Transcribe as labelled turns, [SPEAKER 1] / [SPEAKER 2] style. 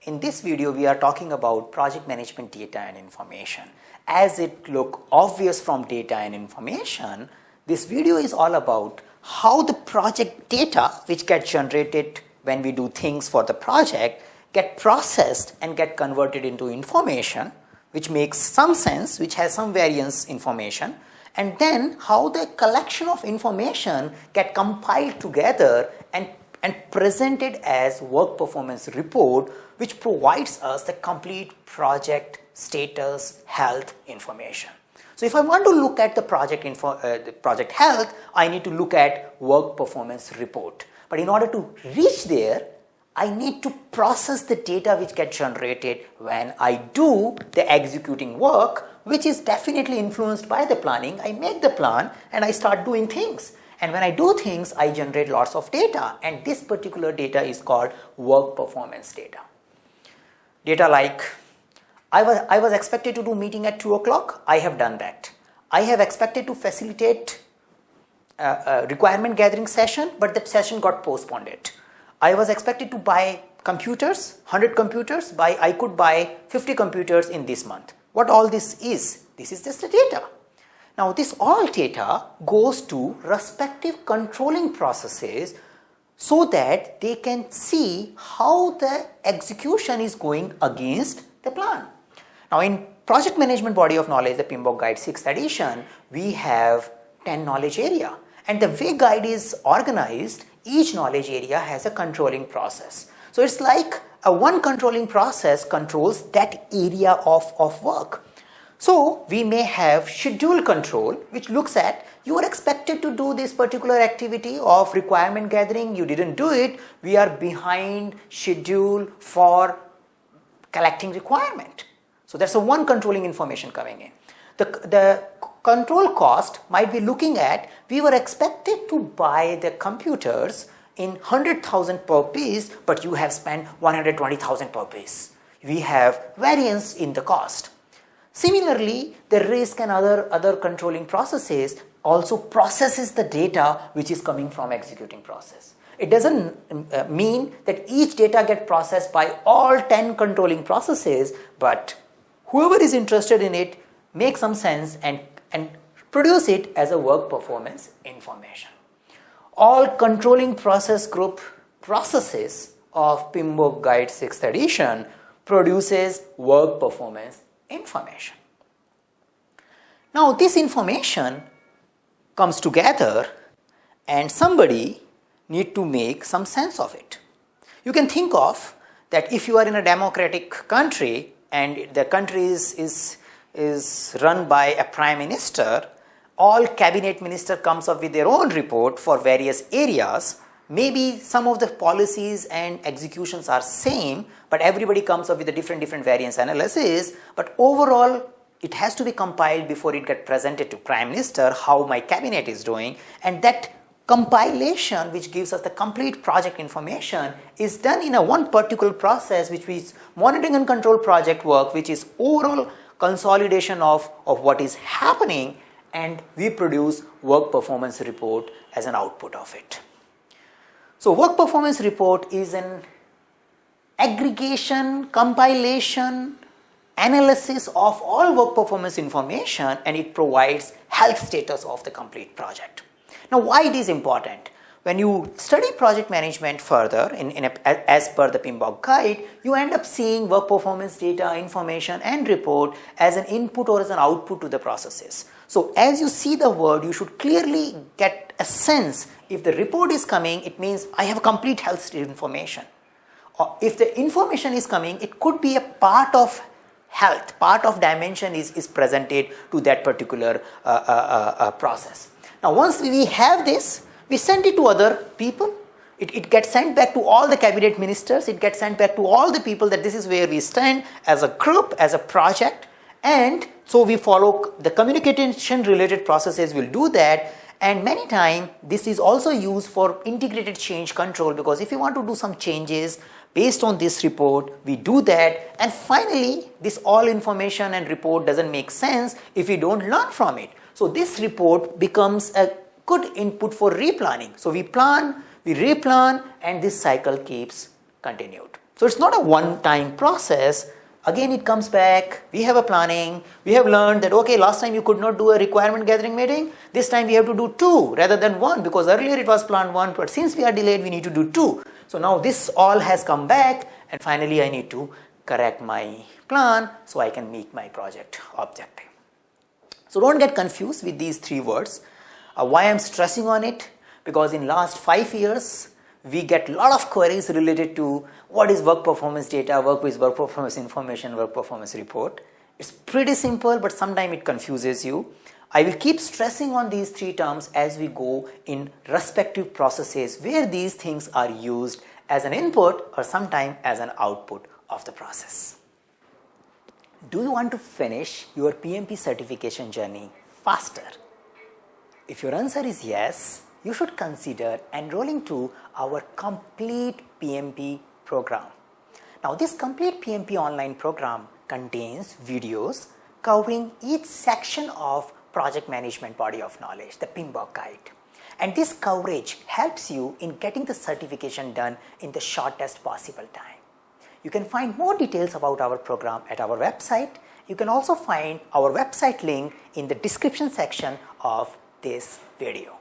[SPEAKER 1] In this video, we are talking about project management data and information. As it looks obvious from data and information, this video is all about how the project data which get generated when we do things for the project get processed and get converted into information, which makes some sense, which has some variance information, and then how the collection of information get compiled together and presented as work performance report, which provides us the complete project status health information. So if I want to look at the project health, I need to look at work performance report. But in order to reach there, I need to process the data which gets generated when I do the executing work, which is definitely influenced by the planning. I make the plan and I start doing things. And when I do things, I generate lots of data. And this particular data is called work performance data. Data like, I was expected to do meeting at 2 o'clock. I have done that. I have expected to facilitate a requirement gathering session, but that session got postponed. I was expected to buy computers, 100 computers. I could buy 50 computers in this month. What all this is? This is just the data. Now, this all data goes to respective controlling processes so that they can see how the execution is going against the plan. Now, in Project Management Body of Knowledge, the PMBOK Guide 6th edition, we have 10 knowledge area. And the way guide is organized, each knowledge area has a controlling process. So, it's like one controlling process controls that area of work. So, we may have schedule control, which looks at you are expected to do this particular activity of requirement gathering, you didn't do it, we are behind schedule for collecting requirement. So, that's the one controlling information coming in. The control cost might be looking at we were expected to buy the computers in 100,000 per piece, but you have spent 120,000 per piece. We have variance in the cost. Similarly, the risk and other controlling processes also processes the data which is coming from executing process. It doesn't mean that each data get processed by all 10 controlling processes, but whoever is interested in it make some sense and produce it as a work performance information. All controlling process group processes of PMBOK Guide 6th edition produces work performance information. Now, this information comes together and somebody need to make some sense of it. You can think of that if you are in a democratic country and the country is run by a prime minister, all cabinet minister comes up with their own report for various areas. Maybe some of the policies and executions are same, but everybody comes up with a different variance analysis. But overall, it has to be compiled before it gets presented to Prime Minister how my cabinet is doing. And that compilation, which gives us the complete project information, is done in a one particular process, which is monitoring and control project work, which is overall consolidation of what is happening, and we produce work performance report as an output of it. So, work performance report is an aggregation, compilation, analysis of all work performance information, and it provides health status of the complete project. Now, why it is important? When you study project management further as per the PMBOK guide, you end up seeing work performance data, information and report as an input or as an output to the processes. So, as you see the word, you should clearly get a sense. If the report is coming, it means I have complete health information. Or if the information is coming, it could be a part of health, part of dimension is presented to that particular process. Now, once we have this, we send it to other people. It gets sent back to all the cabinet ministers. It gets sent back to all the people that this is where we stand as a group, as a project. And so we follow the communication related processes will do that. And many times this is also used for integrated change control, because if you want to do some changes based on this report, we do that. And finally, this all information and report doesn't make sense if we don't learn from it. So this report becomes a good input for replanning. So we plan, we replan, and this cycle keeps continued. So it's not a one-time process. Again, it comes back, we have a planning, we have learned that, okay, last time you could not do a requirement gathering meeting, this time we have to do 2 rather than 1, because earlier it was planned 1, but since we are delayed, we need to do 2. So now this all has come back, and finally I need to correct my plan so I can meet my project objective. So don't get confused with these 3 words. Why I'm stressing on it? Because in last 5 years, we get a lot of queries related to what is work performance data, work performance information, work performance report. It's pretty simple, but sometimes it confuses you. I will keep stressing on these 3 terms as we go in respective processes where these things are used as an input or sometimes as an output of the process. Do you want to finish your PMP certification journey faster? If your answer is yes, you should consider enrolling to our complete PMP program. Now, this complete PMP online program contains videos covering each section of project management body of knowledge, the PMBOK guide. And this coverage helps you in getting the certification done in the shortest possible time. You can find more details about our program at our website. You can also find our website link in the description section of this video.